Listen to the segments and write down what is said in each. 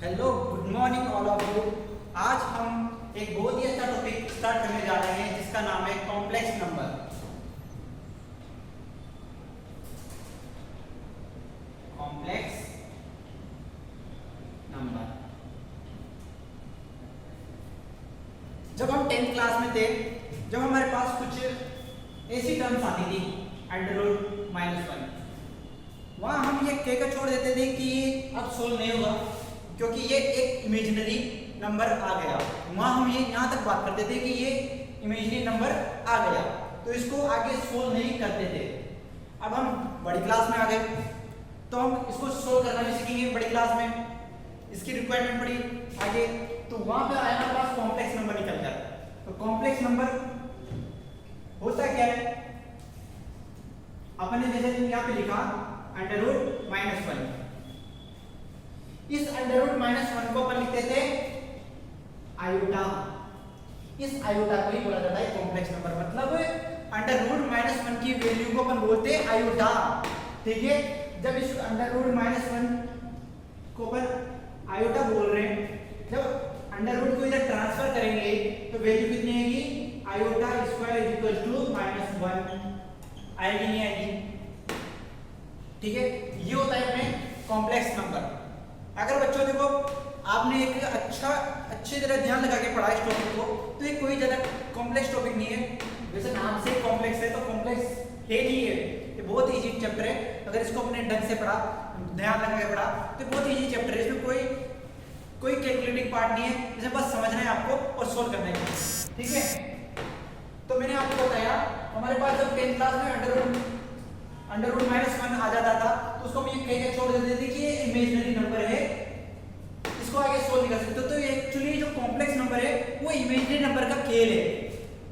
Hello, good morning all of you. आज हम एक बहुत ही अच्छा टॉपिक स्टार्ट करने जा रहे हैं जिसका नाम है कॉम्प्लेक्स नंबर। Complex number. जब हम 10th क्लास में थे, जब हमारे पास कुछ ऐसी टर्म्स आती थी अंडर रूट -1, वहां हम ये कहकर छोड़ देते थे कि अब सोल्व नहीं होगा क्योंकि ये एक इमेजिनरी नंबर आ गया। वहां हम ये यहाँ तक बात करते थे कि ये इमेजिनरी नंबर आ गया, तो इसको आगे सोल्व नहीं करते थे। अब हम बड़ी क्लास में आ गए तो हम इसको सोल्व करना भी सीखेंगे बड़ी क्लास में, इसकी रिक्वायरमेंट पड़ी आगे, तो वहां पर आया हमारे पास कॉम्प्लेक्स नंबर निकल कर। तो कॉम्प्लेक्स नंबर होता क्या है, अपने जैसे यहाँ पे लिखा अंडर रूट -1। इस अंडर रूट -1 को अपन लिखते थे आयोटा। इस आयोटा को ही बोला जाता है कॉम्प्लेक्स नंबर। मतलब अंडर रूट -1 की वैल्यू को अपन बोलते हैं आयोटा। ठीक है, जब इस अंडर रूट -1 को अपन आयोटा बोल रहे हैं, जब अंडर रूट को इधर ट्रांसफर करेंगे तो वैल्यू कितनी आएगी, iota square is equal to -1 आएगी, नहीं आएगी। ठीक है, ये होता है अपने कॉम्प्लेक्स नंबर। अगर बच्चों देखो आपने एक अच्छी तरह ध्यान लगा के पढ़ा इस टॉपिक को, तो ये कोई ज्यादा कॉम्प्लेक्स टॉपिक नहीं है। वैसे नाम से कॉम्प्लेक्स है तो कॉम्प्लेक्स है नहीं है, ये बहुत इजी चैप्टर है। अगर इसको अपने ढंग से पढ़ा, ध्यान लगा के पढ़ा, तो बहुत इजी चैप्टर है। इसमें कोई कैलकुलेटिंग पार्ट नहीं है, इसे बस समझना है आपको और सोल्व करना है। ठीक है, तो मैंने आपको बताया हमारे पास जब 10th क्लास में अंडर रूट -1 आ जाता था तो उसको हम ये कह के छोड़ देते थे कि ये इमेजिनरी नंबर है, इसको आगे सोल्व नहीं कर सकते। तो एक्चुअली जो कॉम्प्लेक्स नंबर है वो इमेजिनरी नंबर का खेल है।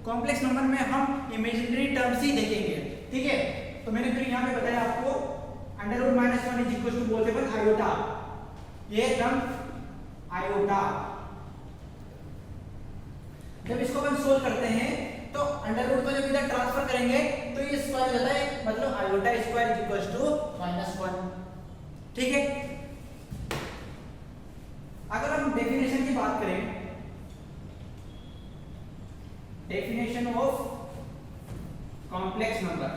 कॉम्प्लेक्स नंबर में हम इमेजिनरी टर्म्स ही देखेंगे। ठीक है, तो मैंने फिर यहाँ पे बताया आपको under root -1 is equal to बोलते हैं आयोटा, ये टर्म आयोटा। जब इसको अपन सोल्व करते हैं तो अंडर रूट को जब इधर ट्रांसफर करेंगे तो ये स्क्वायर हो जाता है, मतलब iota square is equal to -1। ठीक है, अगर हम डेफिनेशन की बात करें, डेफिनेशन ऑफ कॉम्प्लेक्स नंबर,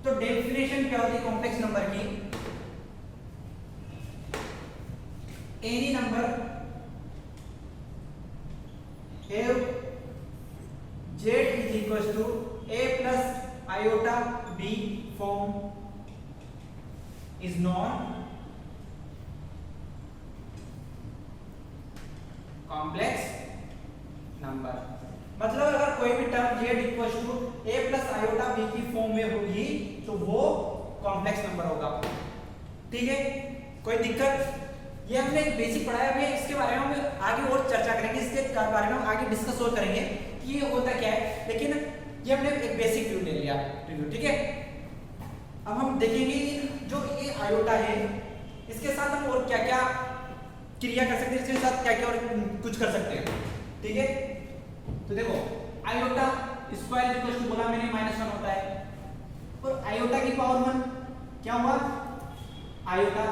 तो डेफिनेशन क्या होती है कॉम्प्लेक्स नंबर की, any number have z is equals to a plus iota b form is known complex number। मतलब अगर कोई भी term z equal to a plus iota b की फॉर्म में होगी तो वो कॉम्प्लेक्स नंबर होगा। ठीक है, कोई दिक्कत? ये हमने एक बेसिक पढ़ाया है, इसके बारे में हम आगे और चर्चा करेंगे, इसके बारे में हम आगे डिस्कस और करेंगे कि ये होता क्या है, लेकिन ये हमने एक बेसिक व्यू ले लिया। ठीक है, अब हम देखेंगे जो ये आयोटा है इसके साथ हम और क्या क्या क्रिया कर सकते हैं, इसके साथ क्या क्या और कुछ कर सकते हैं। ठीक है, तो देखो आयोटा स्क्वायर इक्वल टू बोला मैंने -1 होता है, और आयोटा की पावर 1 क्या हुआ, आयोटा।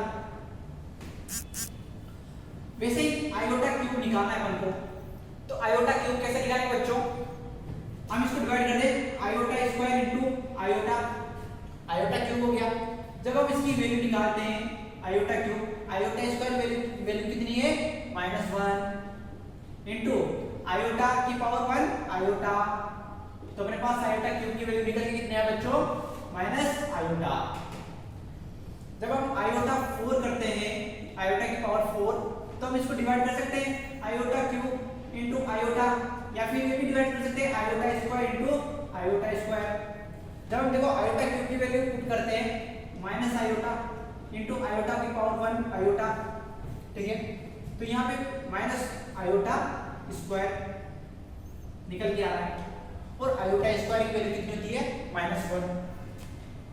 वैसे ही आयोटा क्यूब निकालना है अपन को, तो आयोटा क्यूब कैसे निकालेंगे बच्चों, हम इसको डिवाइड कर दें, iota square into iota, iota cube हो गया। जब हम इसकी वैल्यू निकालते हैं iota cube, iota square value कितनी है, -1 इनटू आयोटा की पावर 1 आयोटा, तो अपने पास आयोटा क्यूब की वैल्यू निकल के कितनी है बच्चों, माइनस आयोटा। जब हम आयोटा 4 करते हैं, आयोटा की पावर 4, तो हम इसको डिवाइड कर सकते हैं आयोटा क्यूब इनटू आयोटा, या फिर ये भी डिवाइड कर सकते हैं iota square into iota square. जब हम देखो आयोटा क्यूब की वैल्यू पुट करते हैं माइनस आयोटा इनटू आयोटा की पावर 1 आयोटा। ठीक है, तो यहाँ पे माइनस आयोटा स्क्वायर निकल के आ रहा है, और आयोटा स्क्वायर की वैल्यू कितनी होती है, -1,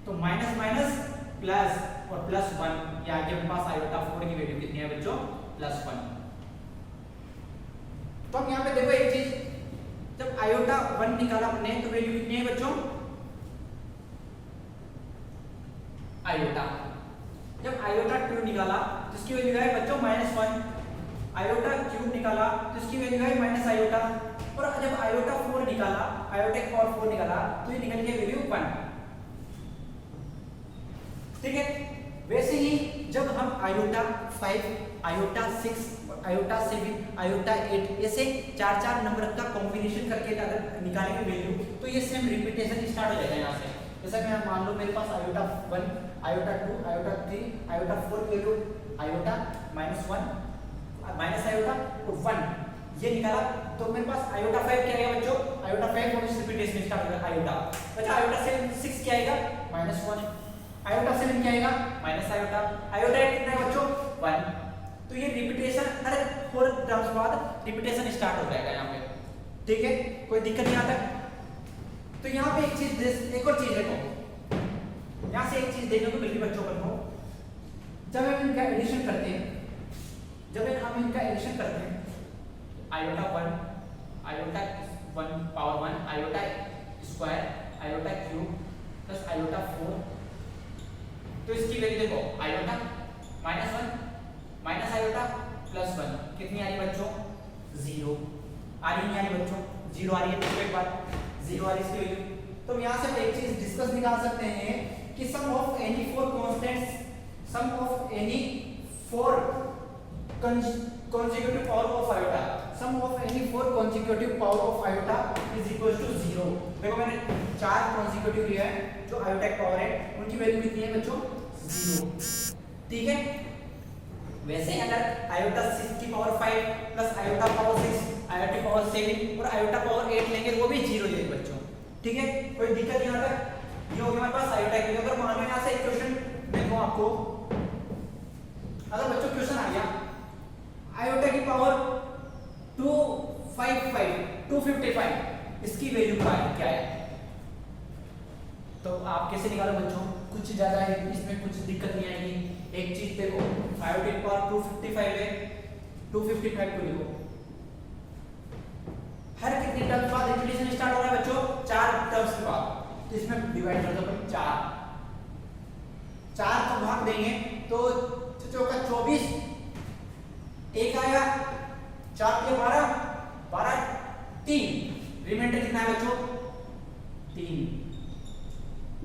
तो माइनस माइनस प्लस और +1, या आगे अपने पास आयोटा 4 की वैल्यू कितनी है बच्चों, +1। तो हम यहाँ पे देखो एक चीज, जब आयोटा 1 निकाला हमने तो वैल्यू कितनी है बच्चों, आयोटा। जब आयोटा क्यूब निकाला तो इसकी वैल्यू है बच्चों -1, आयोटा क्यूब निकाला तो इसकी वैल्यू है माइनस आयोटा, और जब आयोटा 4 निकाला, आयोटा की पावर 4 निकाला तो ये निकल गया वैल्यू 1। ठीक है, वैसे ही जब हम आयोटा 5, आयोटा 6, आयोटा 7, आयोटा 8 ऐसे 4 नंबर का कॉम्बिनेशन करके अगर निकालेंगे वैल्यू तो ये सेम रिपीटेशन स्टार्ट हो जाएगा यहाँ से। जैसा मैं मान लो मेरे पास iota 1, iota 2, iota 3, iota 4 value iota -1 minus iota और 1 ये निकाला, तो मेरे पास आयोटा 5 क्या आएगा बच्चों, आयोटा 5 और इस रिपीटेशन स्टार्ट होगा आयोटा। अच्छा आयोटा 6 क्या आएगा -1, आयोटा 7 क्या आएगा माइनस आयोटा, आयोटा 8 कितना है बच्चों 1। तो ये रिपीटेशन हर 4 टर्म्स बाद रिपीटेशन स्टार्ट हो जाएगा यहाँ पे। ठीक है, कोई दिक्कत नहीं आता। तो यहाँ पे एक और चीज देखो, यहाँ से एक चीज देखने को मिलती बच्चों को, जब हम इनका एडिशन करते हैं, iota 1, iota 1 power 1, iota square, iota cube plus iota 4, तो इसकी वैल्यू देखो आयोटा -1 माइनस आयोटा +1 कितनी आ रही है बच्चों 0 आ रही, नहीं आ रही बच्चों 0 आ रही है, तो एक बार 0 आ रही इसकी वैल्यू। तो हम यहाँ से एक चीज डिस्कस निकाल सकते हैं कि sum of any 4 constants, sum of any 4 consecutive power of iota, sum of any 4 consecutive power of iota is equal to 0। देखो मैंने 4 consecutive लिया है जो iota की पावर है, उनकी वैल्यू कितनी है बच्चों 0। ठीक है, वैसे अगर iota 6 की power 5 plus iota power 6, iota power 7 और iota पावर 8 लेंगे वो भी 0 देंगे बच्चों। ठीक है, कोई दिक्कत नहीं आता। ये हो गया हमारे पास iota की। अगर मान लो यहाँ से एक क्वेश्चन देखो आपको, अगर बच्चों क्वेश्चन आ गया आयोटा की पावर 255 इसकी वैल्यू क्या है, तो आप कैसे निकालो बच्चों, कुछ ज्यादा है इसमें कुछ दिक्कत नहीं आएगी। एक चीज देखो आयोटा की पावर 255 है, 255 को लिखो, हर कितनी टर्म्स बाद रिपीटेशन स्टार्ट हो रहा है बच्चों 4 टर्म्स के बाद, तो इसमें डिवाइड कर दो 4 को भाग देंगे तो चौका 24, एक आया 4 के 12 3, रिमाइंडर कितना है बच्चों 3।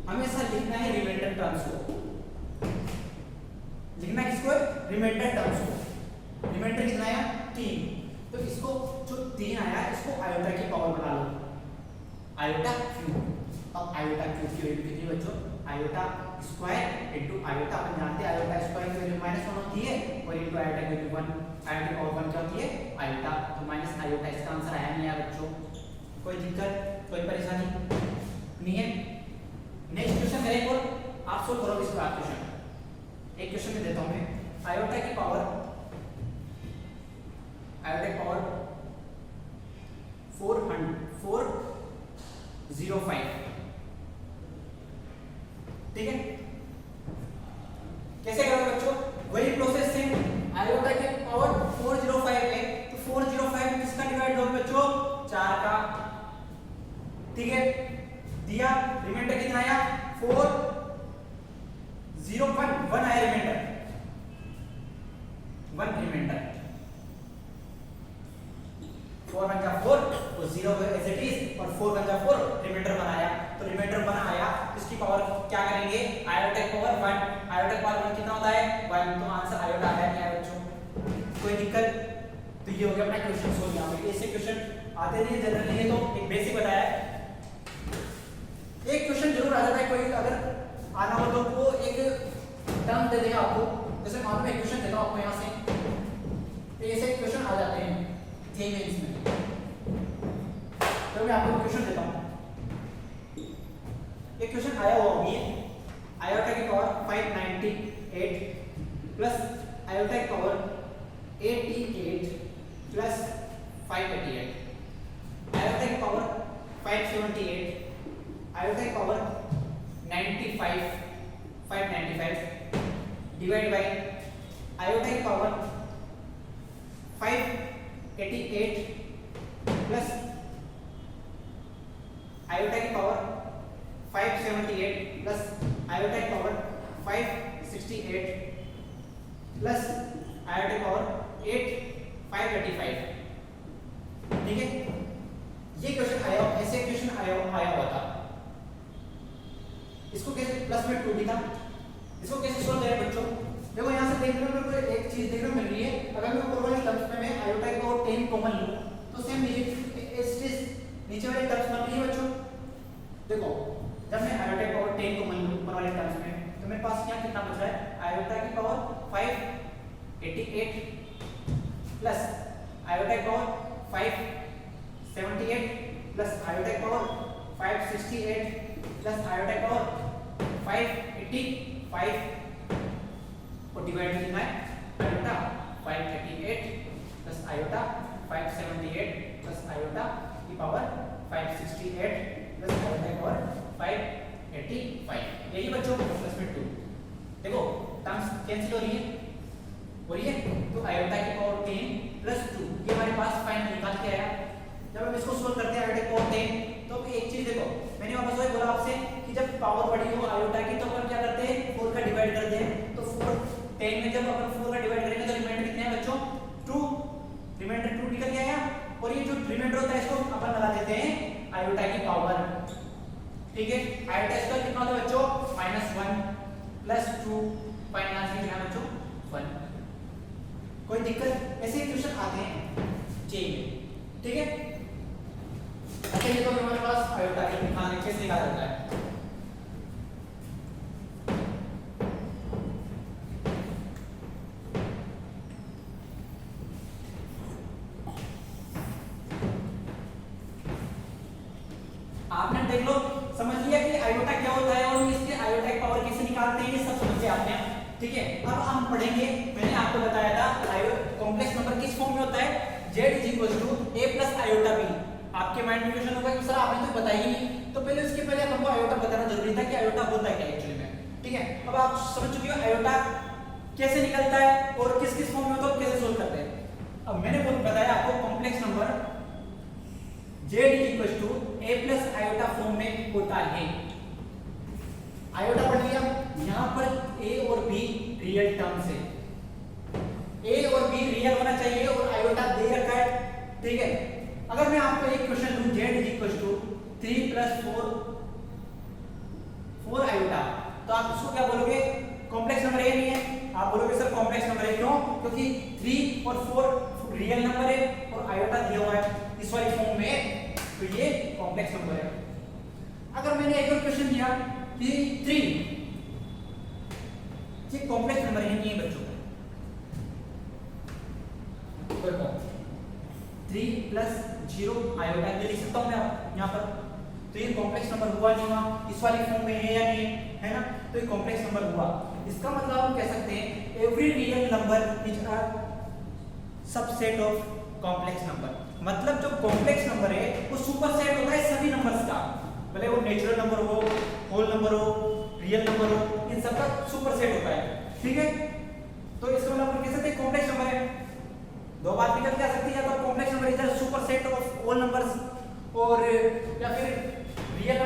हमेशा लिखना है रिमाइंडर टर्म्स को, लिखना किसको है रिमाइंडर टर्म्स को। रिमाइंडर कितना आया 3, तो इसको जो 3 आया इसको आयोटा की पावर बना लो, आयोटा क्यूब। अब आयोटा क्यूब की वैल्यू कितनी बच्चों, आयोटा स्क्वायर इनटू आयोटा, अपन जानते हैं आयोटा स्क्वायर की वैल्यू -1 होती है और इनटू आयोटा की वैल्यू 1, आयोटा की पावर 1 क्या होती है आयोटा, तो माइनस आयोटा इसका आंसर आया नहीं है बच्चों। कोई दिक्कत कोई परेशानी नहीं है। नेक्स्ट क्वेश्चन करें और आप सोल्व करोगे इसका क्वेश्चन। एक क्वेश्चन में देता हूं मैं, आयोटा की पावर 405, ठीक है, कैसे करोगे बच्चों, वही प्रोसेस से आयोटा की पावर 405 है तो 405 किसका डिवाइड होगा बच्चों 4 का। ठीक है, दिया रिमाइंडर कितना आया 401 आया रिमाइंडर 1 रिमाइंडर 4 1 जा 4 तो 0 एज इट इज और 4 1 जा 4 रिमाइंडर बनाया, तो रिमाइंडर बना आया, इसकी पावर क्या करेंगे आयोटा की पावर 1, आयोटा की पावर 1 कितना होता है 1, तो आंसर आयोटा आया नहीं आया बच्चों। कोई दिक्कत, तो ये हो गया अपना क्वेश्चन सोल्व। यहाँ पे ऐसे क्वेश्चन आते नहीं है जनरली, ये तो एक बेसिक बताया है। एक क्वेश्चन जरूर आ जाता है, कोई अगर आना हो तो वो एक टर्म दे देगा आपको, जैसे मान लो एक क्वेश्चन देता हूं आपको यहाँ से, तो ऐसे क्वेश्चन आ जाते हैं मेंस में, तो मैं आपको क्वेश्चन देता हूं। एक क्वेश्चन आया हुआ भी है, आयोटा की पावर 598 प्लस आयोटा की पावर 88 प्लस 588, आयोटा की पावर 578, आयोटा की पावर 595 डिवाइड बाय आयोटा की पावर 588 प्लस आयोटा की पावर 578 प्लस आयोटा की पावर 568 प्लस आयोटा की पावर 585। ठीक है, ये क्वेश्चन आया, ऐसे क्वेश्चन आया हुआ था। इसको कैसे प्लस में 2 भी था, इसको कैसे सोल्व करें बच्चों? देखो यहाँ से देखने में मेरे को एक चीज देखने को मिल रही है। अगर मैं ऊपर वाले टर्म्स में मैं आयोटा की पावर 10 कॉमन लूं तो सेम नीचे वाले टर्म्स बन रही है बच्चों। देखो जब मैं आयोटा की पावर 10 कॉमन लूं ऊपर वाले टर्म्स में तो मेरे पास यहाँ कितना बच रहा है? आयोटा की पावर 588 प्लस आयोटा की पावर 578 प्लस आयोटा की पावर 568 प्लस आयोटा की पावर 585 और डिवाइड करना है iota 538 plus iota 578 plus iota की पावर 568 प्लस आयोटा की पावर 585। यही बच्चों प्लस में 2। देखो टर्म्स कैंसिल हो रही है तो आयोटा की पावर 10 प्लस 2 ये हमारे पास फाइनल निकाल के आया। जब हम इसको सोल्व करते हैं आयोटा की पावर 10 तो एक चीज देखो, मैंने वापस वही बोला आपसे कि जब पावर बड़ी हो आयोटा की तो अपन क्या करते हैं? 4 का डिवाइड करते हैं। तो 4 10 में जब अपन 4 का डिवाइड करेंगे तो रिमाइंडर कितने हैं बच्चों? 2। रिमाइंडर 2 निकल के आया और ये जो रिमाइंडर होता है इसको अपन लगा देते हैं आयोटा की पावर। ठीक है, आयोटा इसका कितना होता है बच्चों? -1 प्लस 2 माइनस कितना बच्चों? 1। कोई दिक्कत? ऐसे क्वेश्चन आते हैं जेई में। ठीक है, अच्छा ये तो हमारे पास आयोटा के निकालने कैसे निकाला जाता है। आपने देख लो, समझ लिया कि आयोटा क्या होता है और इसके आयोटा की पावर कैसे निकालते हैं, ये सब समझ गए आपने। ठीक है, अब हम पढ़ेंगे, मैंने आपको बताया था कॉम्प्लेक्स नंबर किस फॉर्म में होता है? z a plus iota b। आपके माइंड में क्वेश्चन होगा कि सर आपने तो बताया ही नहीं, तो पहले उसके पहले हमको आयोटा बताना जरूरी था कि आयोटा होता है क्या एक्चुअली में। ठीक है, अब आप समझ चुके हो आयोटा कैसे निकलता है और किस किस फॉर्म में होता है, कैसे सोल्व करते हैं। अब मैंने बताया आपको complex number z a plus iota form में होता है। आयोटा पढ़ लिया, यहाँ पर a और b रियल टर्म्स है, a और b रियल होना चाहिए और आयोटा दे रखा है। ठीक है, अगर मैं आपको एक क्वेश्चन लूं z 3 + 4 आयोटा तो आप इसको क्या बोलोगे? कॉम्प्लेक्स नंबर है नहीं है, आप बोलोगे सर कॉम्प्लेक्स नंबर है। क्यों? क्योंकि 3 और 4 रियल नंबर है और आयोटा दिया हुआ है इस वाली फॉर्म में, तो ये कॉम्प्लेक्स नंबर है। अगर मैंने एक और क्वेश्चन दिया कि 3 ये कॉम्प्लेक्स नंबर है नहीं है बच्चों, देखो 3 + 0 आयोटा ये लिख सकता हूं मैं यहाँ पर, तो ये कॉम्प्लेक्स नंबर हुआ नहीं हुआ? इस वाली फॉर्म में है या नहीं है ना? तो ये कॉम्प्लेक्स नंबर हुआ। इसका मतलब हम कह सकते हैं every real number is a subset of complex number. मतलब जो कॉम्प्लेक्स नंबर है वो सुपरसेट होता है सभी नंबर्स का, भले वो नेचुरल नंबर हो, होल नंबर हो, रियल नंबर हो, इन सब का सुपरसेट होता है। ठीक है, तो इसका मतलब अपन कह सकते हैं कॉम्प्लेक्स नंबर है। दो बात निकल के आ सकती है, या तो complex number is a superset of all numbers और या फिर real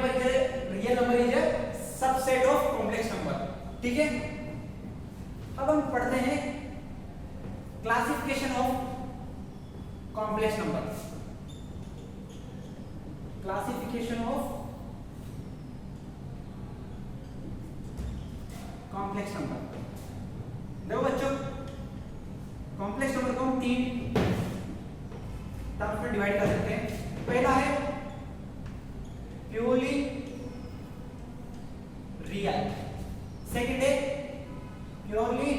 number is a subset of complex number. ठीक है, अब हम पढ़ते हैं classification of complex number. Classification of complex number. देखो बच्चों, कॉम्प्लेक्स नंबर को हम 3 टर्म्स में डिवाइड कर सकते हैं। पहला है प्योरली रियल, सेकंड है purely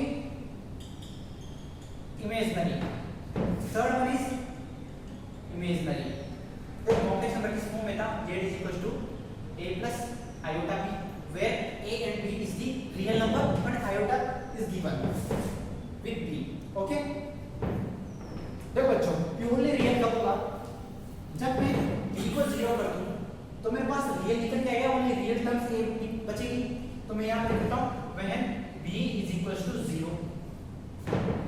imaginary, third one is imaginary. तो कॉम्प्लेक्स नंबर किस फॉर्म में था? z a plus iota b, where a and b is the real number but iota is given with b. Okay, देखो बच्चों purely real कब होगा? जब मैं b को 0 कर दूं तो मेरे पास रियल निकल के आएगा, ओनली रियल टर्म्स a बचेगी। तो मैं यहां पे लिखता हूं when b = 0।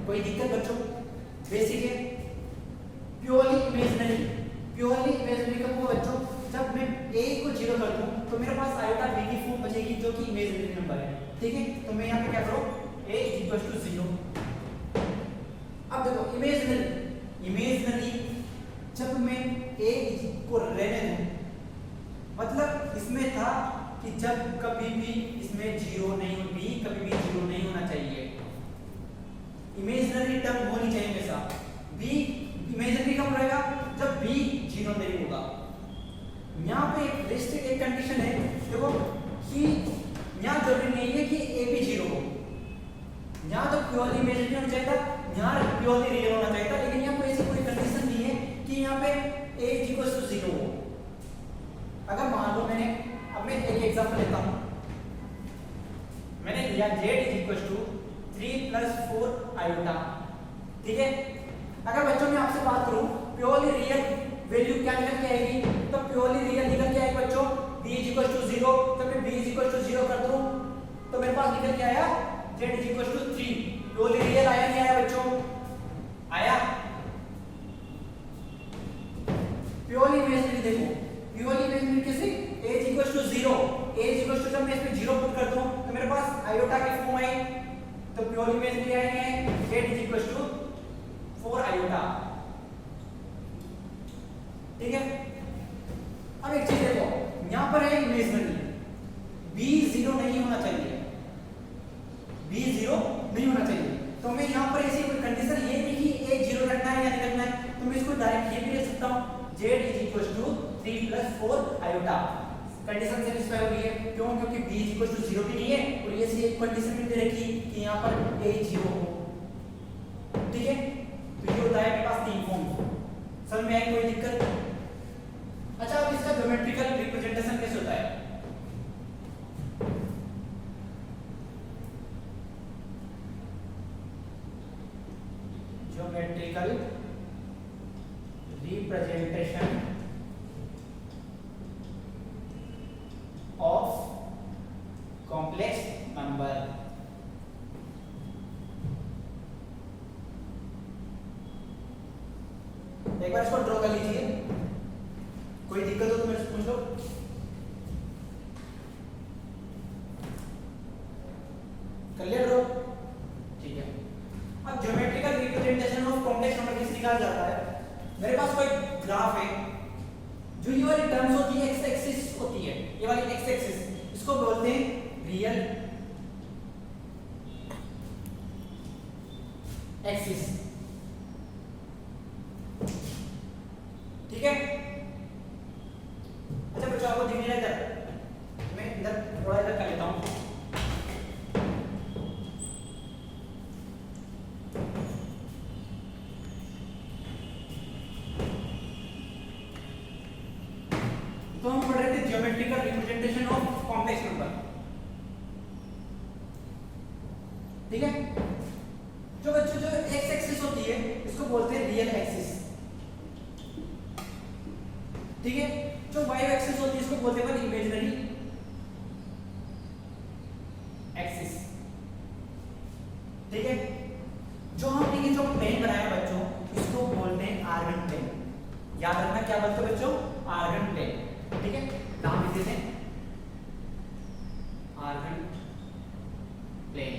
कोई दिक्कत बच्चों? बेसिक है। प्योरली इमेजिनरी कब होगा बच्चों? जब मैं a को 0 कर दूं तो मेरे पास आयोटा b की फॉर्म बचेगी जो कि इमेजिनरी नंबर है। ठीक है, तो मैं यहां पे क्या करूं? a = 0 इमेजिनरी जब मैं ए को रहने दूं, मतलब इसमें था कि जब कभी भी इसमें जीरो नहीं हो, बी कभी भी जीरो नहीं होना चाहिए, इमेजिनरी टर्म होनी चाहिए हमेशा। बी इमेजिनरी कब रहेगा? जब बी जीरो नहीं होगा। यहाँ पे एक रिस्ट्रिक्ट एक कंडीशन है, देखो कि यहाँ जरूरी नहीं है कि ए भी जीरो हो, यहाँ तो प्योरली इमेजिनरी होना चाहिए था, यहाँ प्योरली रियल होना चाहिए था, लेकिन यहाँ पे ऐसी कोई कंडीशन नहीं है कि यहाँ पे a इक्वल टू 0 हो। अगर मान लो अब मैं एक एग्जांपल लेता हूँ, मैंने लिया z इक्वल टू 3 + 4 आयोटा, ठीक है। अगर बच्चों मैं आपसे बात करूँ प्योरली रियल वैल्यू क्या निकल के आएगी, तो प्योरली रियल निकल के आएगी बच्चों b इक्वल टू 0, तो मैं b इक्वल टू 0 कर दूं तो मेरे पास निकल के आया z equal to 3। Purely real आया नहीं आया बच्चों? आया। प्योरली इमेजिनरी देखो, प्योरली इमेजिनरी कैसे? a equal to 0, a equal to जब मैं इसमें 0 पुट कर दूं तो मेरे पास आयोटा की फॉर्म आई, तो प्योरली इमेजिनरी आएंगे z इक्वल टू 4 आयोटा, ठीक है। अब एक चीज देखो, यहां पर है इमेजिनरी, b 0 नहीं होना चाहिए, b 0 नहीं होना चाहिए, तो मैं यहां पर ऐसी कोई कंडीशन ये नहीं कि a 0 रखना है या नहीं रखना है, तो मैं इसको डायरेक्ट ये भी ले सकता हूं z equal to 3 + 4 iota. Condition satisfy हो गई है, क्यों? क्योंकि b इक्वल टू 0 भी नहीं है और ये सी एक कंडीशन भी दे रखी कि यहां पर a 0 हो, ठीक है। तो ये होता है मेरे पास तीन फॉर्म, समझ में आई कोई दिक्कत? अच्छा, अब इसका ज्योमेट्रिकल रिप्रेजेंटेशन कैसे होता है? Geometrical representation of complex number. एक बार इसको ड्रॉ कर लीजिए, कोई दिक्कत हो तो मेरे से पूछ लो। कर लिया ड्रॉ? ठीक है। अब geometrical representation of complex number कैसे निकाला जाता है? मेरे पास कोई ग्राफ है, जो ये वाली टर्म्स होती है एक्स एक्सिस होती है, ये वाली एक्स एक्सिस, इसको बोलते हैं रियल एक्सिस, ठीक है। अच्छा बच्चों, आपको दिख नहीं रहा इधर, मैं इधर थोड़ा इधर कर लेता हूं। तो हम पढ़ रहे थे geometrical representation of complex number, ठीक है। जो बच्चों जो एक्स एक्सिस होती है इसको बोलते हैं रियल एक्सिस, ठीक है। जो वाई एक्सिस होती है इसको बोलते हैं इमेजिनरी एक्सिस, ठीक है। जो हमने ये जो प्लेन बनाया बच्चों, इसको बोलते हैं आर्गन प्लेन। याद रखना क्या बोलते हैं बच्चों? आर्गन प्लेन, ठीक है। नाम लिख देते हैं आर्गन प्लेन,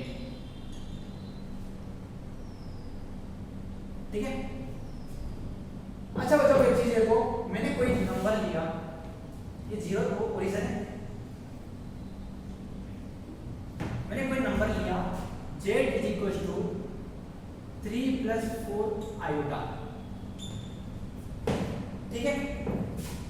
ठीक है। अच्छा बच्चों, एक चीज देखो, मैंने कोई नंबर लिया, ये 0 ओरिजिन है, मैंने कोई नंबर लिया z इक्वल टू 3 + 4 आयोटा, ठीक है।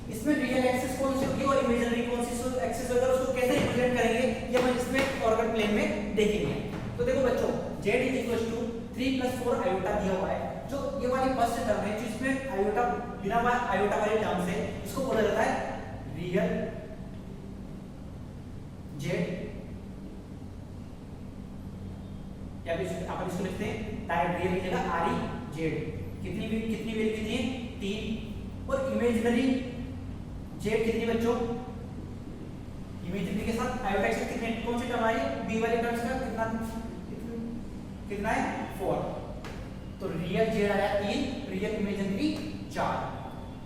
इसमें रियल एक्सिस कौन सी होगी और इमेजिनरी कौन सी एक्सिस होगी, उसको कैसे रिप्रेजेंट करेंगे ये हम इसमें ऑर्गन प्लेन में देखेंगे। तो देखो बच्चों, z इक्वल टू 3 + 4 आयोटा दिया हुआ है, जो ये वाली फर्स्ट टर्म है, जो इसमें आयोटा बिना आयोटा वाली टर्म से, इसको बोला जाता है रियल z, या फिर अपन इसको लिखते हैं डायरेक्ट रियल की जगह आर ई जेड। कितनी वैल्यू कितनी है? 3। और इमेजिनरी z कितनी बच्चों? इमेजिनरी के साथ आयोटा के कितने, कौन सी टर्म आ रही है? b वाली टर्म्स का कितना है? 4। तो रियल z आया 3, रियल इमेजिनरी 4।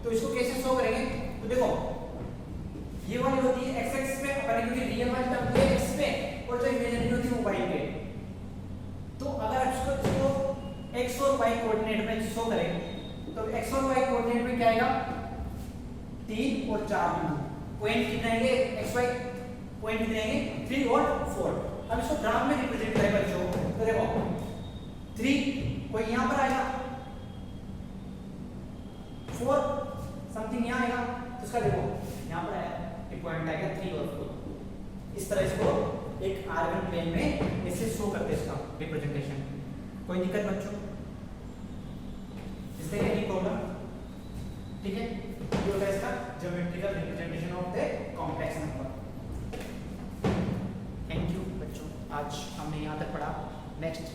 तो इसको कैसे शो करेंगे? तो देखो, ये वाली होती है x एक्सिस पे, अपन क्योंकि रियल वाली टर्म है x पे और जो इमेजिनरी होती है वो y पे। तो अगर इसको x एक्स और वाई कोऑर्डिनेट में शो करें तो एक्स और वाई कोऑर्डिनेट में क्या आएगा 3 और 4 बिंदु पॉइंट कितने आएंगे एक्स वाई पॉइंट कितने आएंगे 3 और 4। अब इसको ग्राफ में रिप्रेजेंट करें बच्चों तो देखो 3 कोई यहां पर आएगा 4 समथिंग यहां आएगा तो इसका देखो यहां पर आया ये पॉइंट आएगा 3 और 4। इस तरह इसको एक R1 प्लेन में ऐसे शो करते हैं इसका रिप्रेजेंटेशन। कोई दिक्कत बच्चों इससे एनी प्रॉब्लम? ठीक है, ये होता है इसका geometrical representation of the complex number. Thank you बच्चों, आज हमने यहाँ तक पढ़ा। नेक्स्ट